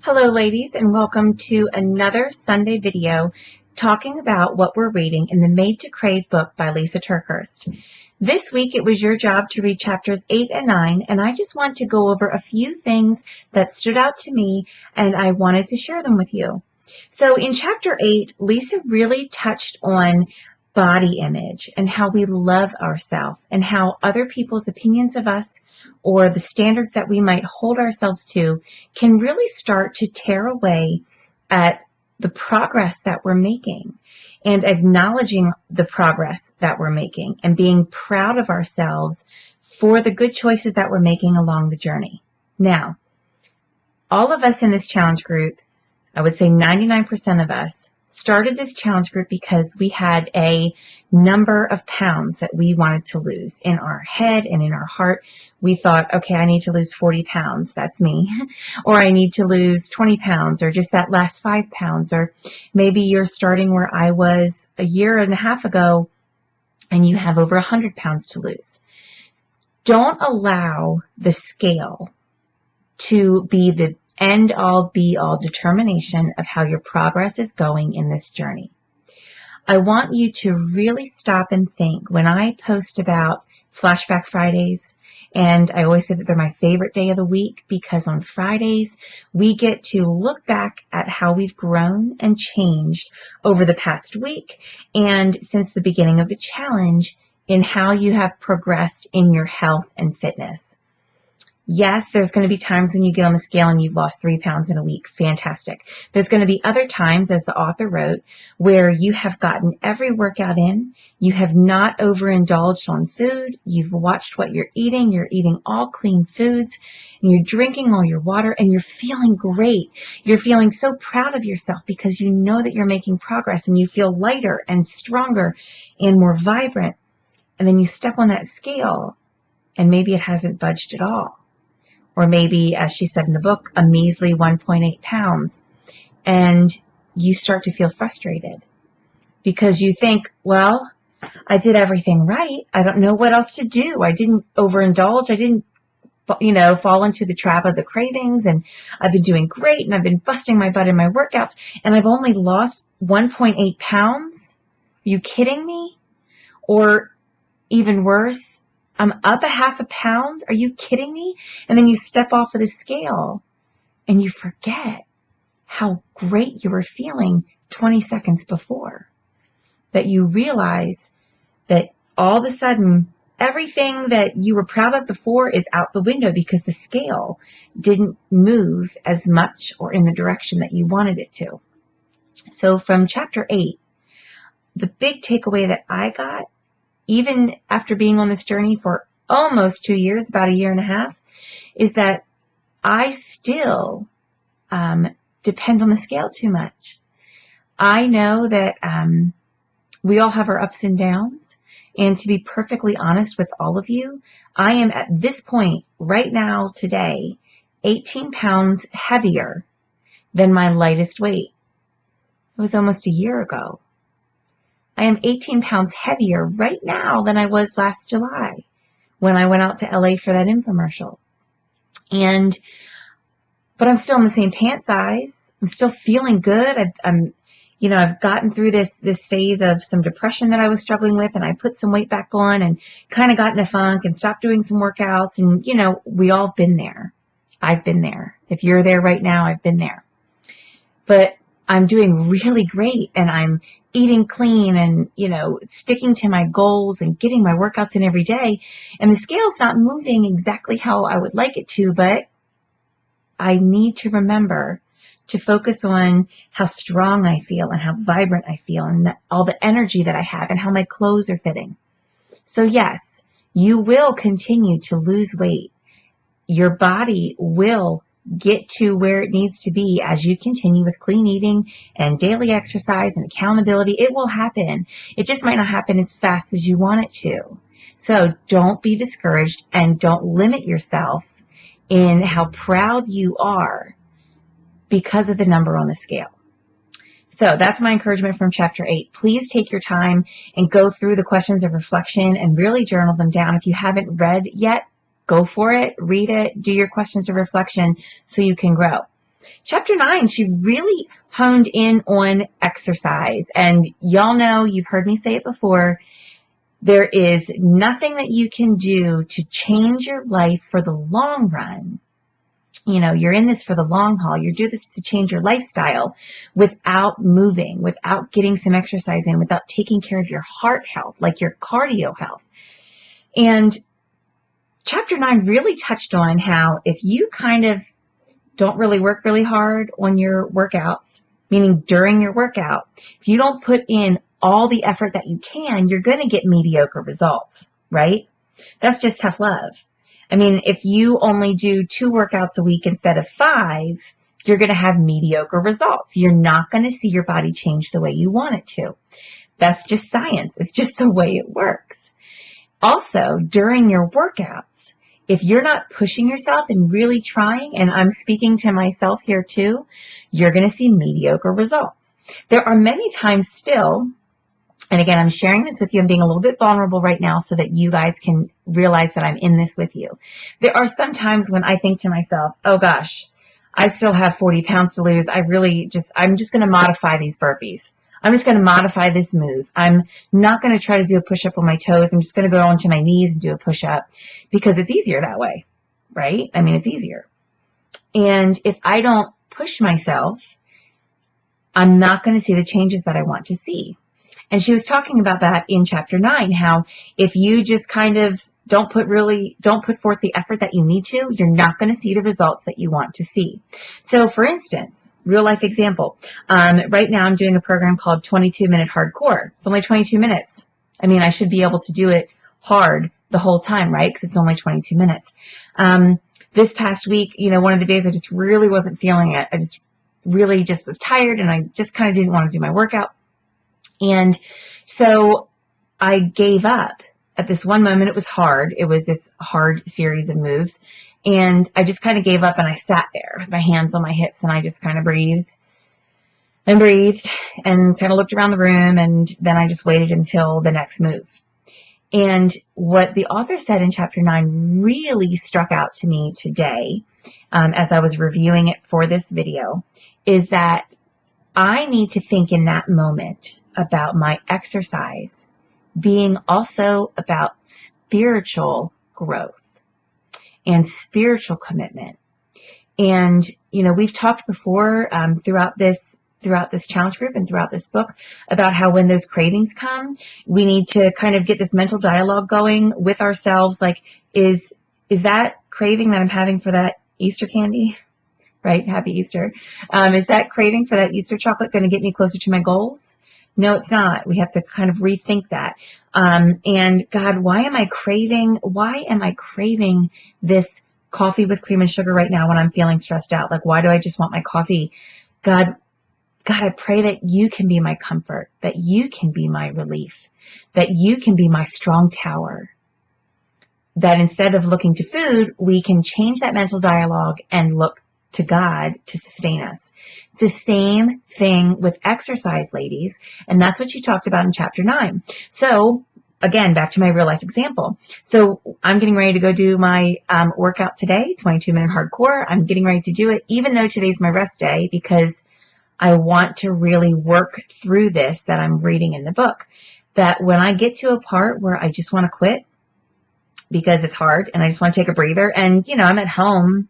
Hello ladies, and welcome to another Sunday video talking about what we're reading in the Made to Crave book by Lisa TerKeurst. This week it was your job to read chapters 8 and 9, and I just want to go over a few things that stood out to me and I wanted to share them with you. So in chapter 8, Lisa really touched on body image and how we love ourselves and how other people's opinions of us or the standards that we might hold ourselves to can really start to tear away at the progress that we're making, and acknowledging the progress that we're making and being proud of ourselves for the good choices that we're making along the journey. Now, all of us in this challenge group, I would say 99% of us, started this challenge group because we had a number of pounds that we wanted to lose in our head and in our heart. We thought, okay, I need to lose 40 pounds. That's me. Or I need to lose 20 pounds, or just that last 5 pounds. Or maybe you're starting where I was a year and a half ago and you have over 100 pounds to lose. Don't allow the scale to be the end-all, be-all determination of how your progress is going in this journey. I want you to really stop and think. When I post about Flashback Fridays, and I always say that they're my favorite day of the week because on Fridays we get to look back at how we've grown and changed over the past week and since the beginning of the challenge in how you have progressed in your health and fitness. Yes, there's going to be times when you get on the scale and you've lost 3 pounds in a week. Fantastic. There's going to be other times, as the author wrote, where you have gotten every workout in, you have not overindulged on food, you've watched what you're eating all clean foods, and you're drinking all your water, and you're feeling great. You're feeling so proud of yourself because you know that you're making progress, and you feel lighter and stronger and more vibrant. And then you step on that scale, and maybe it hasn't budged at all. Or maybe, as she said in the book, a measly 1.8 pounds. And you start to feel frustrated because you think, well, I did everything right. I don't know what else to do. I didn't overindulge. I didn't, fall into the trap of the cravings. And I've been doing great. And I've been busting my butt in my workouts. And I've only lost 1.8 pounds. Are you kidding me? Or even worse, I'm up a half a pound. Are you kidding me? And then you step off of the scale and you forget how great you were feeling 20 seconds before. That you realize that all of a sudden everything that you were proud of before is out the window because the scale didn't move as much or in the direction that you wanted it to. So from chapter 8, the big takeaway that I got, even after being on this journey for almost 2 years, about a year and a half, is that I still depend on the scale too much. I know that we all have our ups and downs, and to be perfectly honest with all of you, I am at this point right now today 18 pounds heavier than my lightest weight. It was almost a year ago. I am 18 pounds heavier right now than I was last July when I went out to LA for that infomercial. But I'm still in the same pant size. I'm still feeling good. I've gotten through this phase of some depression that I was struggling with, and I put some weight back on and kind of got in a funk and stopped doing some workouts. And, we all been there. I've been there. If you're there right now, I've been there. But I'm doing really great, and I'm eating clean and, sticking to my goals and getting my workouts in every day. And the scale's not moving exactly how I would like it to, but I need to remember to focus on how strong I feel and how vibrant I feel and all the energy that I have and how my clothes are fitting. So yes, you will continue to lose weight. Your body will get to where it needs to be as you continue with clean eating and daily exercise and accountability. It will happen. It just might not happen as fast as you want it to. So don't be discouraged and don't limit yourself in how proud you are because of the number on the scale. So that's my encouragement from chapter 8. Please take your time and go through the questions of reflection and really journal them down. If you haven't read yet, go for it, read it, do your questions of reflection so you can grow. Chapter 9, she really honed in on exercise. And y'all know, you've heard me say it before, there is nothing that you can do to change your life for the long run. You know, you're in this for the long haul. You do this to change your lifestyle without moving, without getting some exercise in, without taking care of your heart health, like your cardio health. And chapter 9 really touched on how if you kind of don't really work really hard on your workouts, meaning during your workout, if you don't put in all the effort that you can, you're going to get mediocre results, right? That's just tough love. I mean, if you only do 2 workouts a week instead of 5, you're going to have mediocre results. You're not going to see your body change the way you want it to. That's just science. It's just the way it works. Also, during your workouts, if you're not pushing yourself and really trying, and I'm speaking to myself here too, you're going to see mediocre results. There are many times still, and again, I'm sharing this with you. I'm being a little bit vulnerable right now so that you guys can realize that I'm in this with you. There are some times when I think to myself, oh gosh, I still have 40 pounds to lose. I'm just going to modify these burpees. I'm just going to modify this move. I'm not going to try to do a push-up on my toes. I'm just going to go onto my knees and do a push-up because it's easier that way, right? I mean, it's easier. And if I don't push myself, I'm not going to see the changes that I want to see. And she was talking about that in chapter 9, how if you just kind of don't put forth the effort that you need to, you're not going to see the results that you want to see. So for instance, real life example, right now I'm doing a program called 22-Minute Hardcore. It's only 22 minutes. I mean, I should be able to do it hard the whole time, right? Because it's only 22 minutes. This past week, one of the days I just really wasn't feeling it. I just really just was tired and I just kind of didn't want to do my workout. And so I gave up. At this one moment, it was hard. It was this hard series of moves. And I just kind of gave up and I sat there with my hands on my hips and I just kind of breathed and kind of looked around the room. And then I just waited until the next move. And what the author said in chapter 9 really struck out to me today, as I was reviewing it for this video, is that I need to think in that moment about my exercise being also about spiritual growth and spiritual commitment. And, we've talked before throughout this challenge group and throughout this book about how when those cravings come, we need to kind of get this mental dialogue going with ourselves. Like, is that craving that I'm having for that Easter candy? Right? Happy Easter. Is that craving for that Easter chocolate going to get me closer to my goals? No, it's not. We have to kind of rethink that. And God, why am I craving this coffee with cream and sugar right now when I'm feeling stressed out? Like, why do I just want my coffee? God, I pray that you can be my comfort, that you can be my relief, that you can be my strong tower. That instead of looking to food, we can change that mental dialogue and look to God to sustain us. It's the same thing with exercise, ladies, and that's what she talked about in chapter 9. So again, back to my real life example. So I'm getting ready to go do my workout today, 22-minute hardcore. I'm getting ready to do it, even though today's my rest day, because I want to really work through this that I'm reading in the book. That when I get to a part where I just want to quit because it's hard and I just want to take a breather, and I'm at home,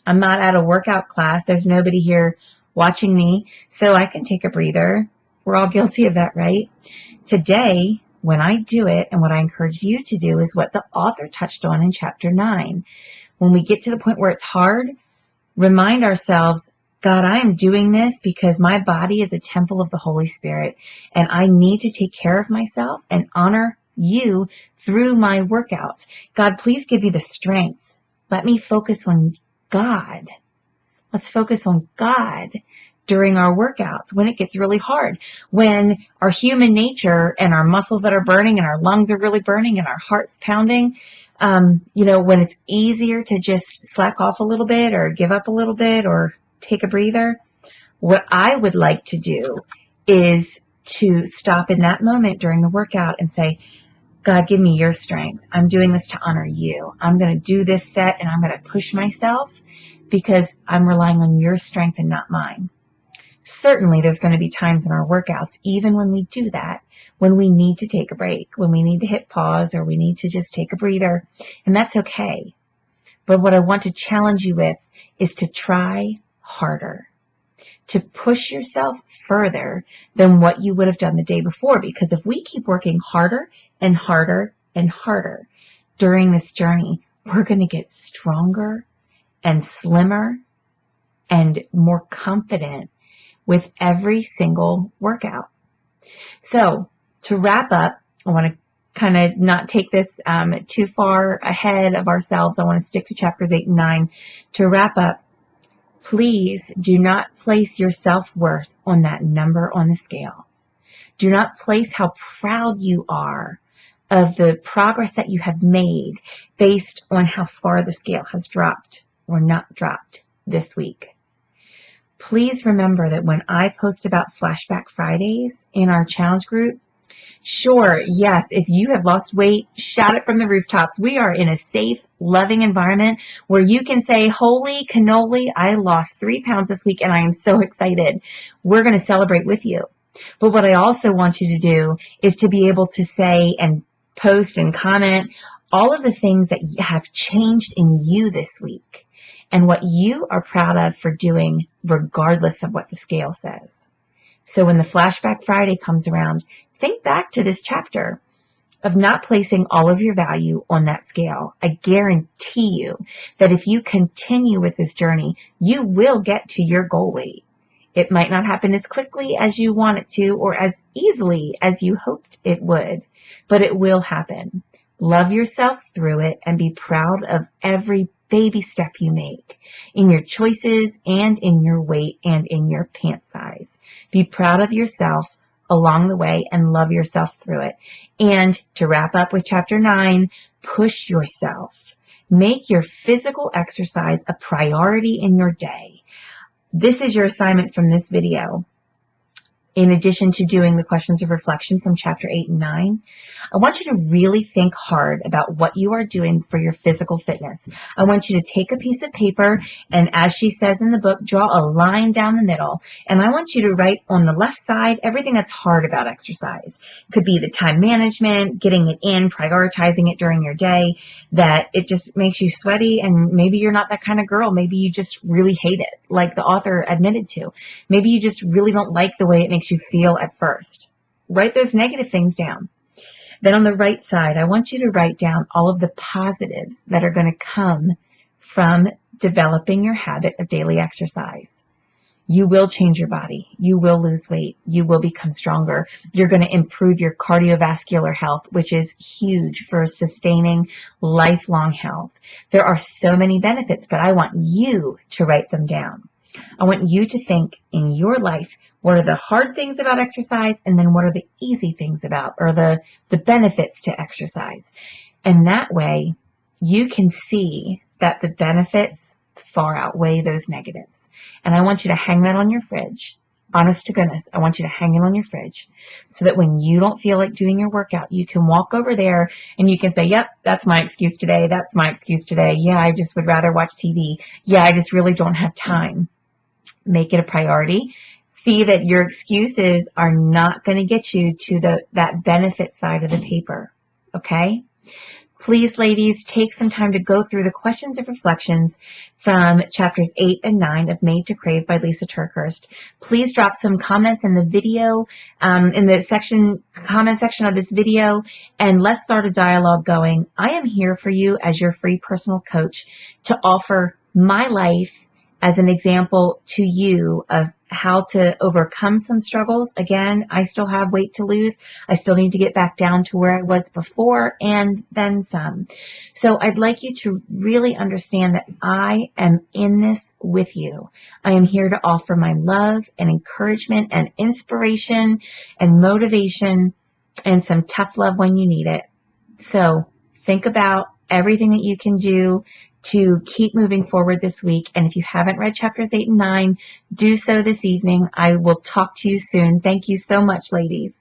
I'm not at a workout class. There's nobody here watching me, so I can take a breather. We're all guilty of that, right? Today, when I do it, and what I encourage you to do is what the author touched on in chapter 9. When we get to the point where it's hard, remind ourselves, God, I am doing this because my body is a temple of the Holy Spirit, and I need to take care of myself and honor you through my workouts. God, please give me the strength. Let me focus on God. Let's focus on God during our workouts when it gets really hard, when our human nature and our muscles that are burning and our lungs are really burning and our heart's pounding, when it's easier to just slack off a little bit or give up a little bit or take a breather. What I would like to do is to stop in that moment during the workout and say, God, give me your strength. I'm doing this to honor you. I'm going to do this set and I'm going to push myself because I'm relying on your strength and not mine. Certainly there's going to be times in our workouts, even when we do that, when we need to take a break, when we need to hit pause, or we need to just take a breather, and that's okay. But what I want to challenge you with is to try harder, to push yourself further than what you would have done the day before. Because if we keep working harder and harder and harder during this journey, we're going to get stronger and slimmer and more confident with every single workout. So to wrap up, I want to kind of not take this too far ahead of ourselves. I want to stick to chapters 8 and 9. To wrap up, please do not place your self-worth on that number on the scale. Do not place how proud you are of the progress that you have made based on how far the scale has dropped or not dropped this week. Please remember that when I post about Flashback Fridays in our challenge group, sure, yes, if you have lost weight, shout it from the rooftops. We are in a safe, loving environment where you can say, holy cannoli, I lost 3 pounds this week and I am so excited. We're going to celebrate with you. But what I also want you to do is to be able to say and post and comment all of the things that have changed in you this week and what you are proud of for doing regardless of what the scale says. So when the Flashback Friday comes around, think back to this chapter of not placing all of your value on that scale. I guarantee you that if you continue with this journey, you will get to your goal weight. It might not happen as quickly as you want it to or as easily as you hoped it would, but it will happen. Love yourself through it and be proud of every baby step you make in your choices and in your weight and in your pant size. Be proud of yourself along the way and love yourself through it. And to wrap up with chapter 9, push yourself. Make your physical exercise a priority in your day. This is your assignment from this video. In addition to doing the questions of reflection from chapter 8 and 9, I want you to really think hard about what you are doing for your physical fitness. I want you to take a piece of paper and, as she says in the book, draw a line down the middle. And I want you to write on the left side everything that's hard about exercise. It could be the time management, getting it in, prioritizing it during your day, that it just makes you sweaty, and maybe you're not that kind of girl. Maybe you just really hate it, like the author admitted to. Maybe you just really don't like the way it makes you feel at first. Write those negative things down. Then on the right side, I want you to write down all of the positives that are going to come from developing your habit of daily exercise. You will change your body. You will lose weight. You will become stronger. You're going to improve your cardiovascular health, which is huge for sustaining lifelong health. There are so many benefits, but I want you to write them down. I want you to think in your life, what are the hard things about exercise, and then what are the easy things about, or the benefits to exercise. And that way, you can see that the benefits far outweigh those negatives. And I want you to hang that on your fridge. Honest to goodness, I want you to hang it on your fridge so that when you don't feel like doing your workout, you can walk over there and you can say, yep, that's my excuse today. That's my excuse today. Yeah, I just would rather watch TV. Yeah, I just really don't have time. Make it a priority. See that your excuses are not going to get you to that benefit side of the paper. Okay? Please, ladies, take some time to go through the questions of reflections from chapters 8 and 9 of Made to Crave by Lisa TerKeurst. Please drop some comments in the video, in the comment section of this video, and let's start a dialogue going. I am here for you as your free personal coach to offer my life as an example to you of how to overcome some struggles. Again, I still have weight to lose. I still need to get back down to where I was before and then some. So I'd like you to really understand that I am in this with you. I am here to offer my love and encouragement and inspiration and motivation and some tough love when you need it. So think about everything that you can do to keep moving forward this week. And if you haven't read chapters 8 and 9, do so this evening. I will talk to you soon. Thank you so much, ladies.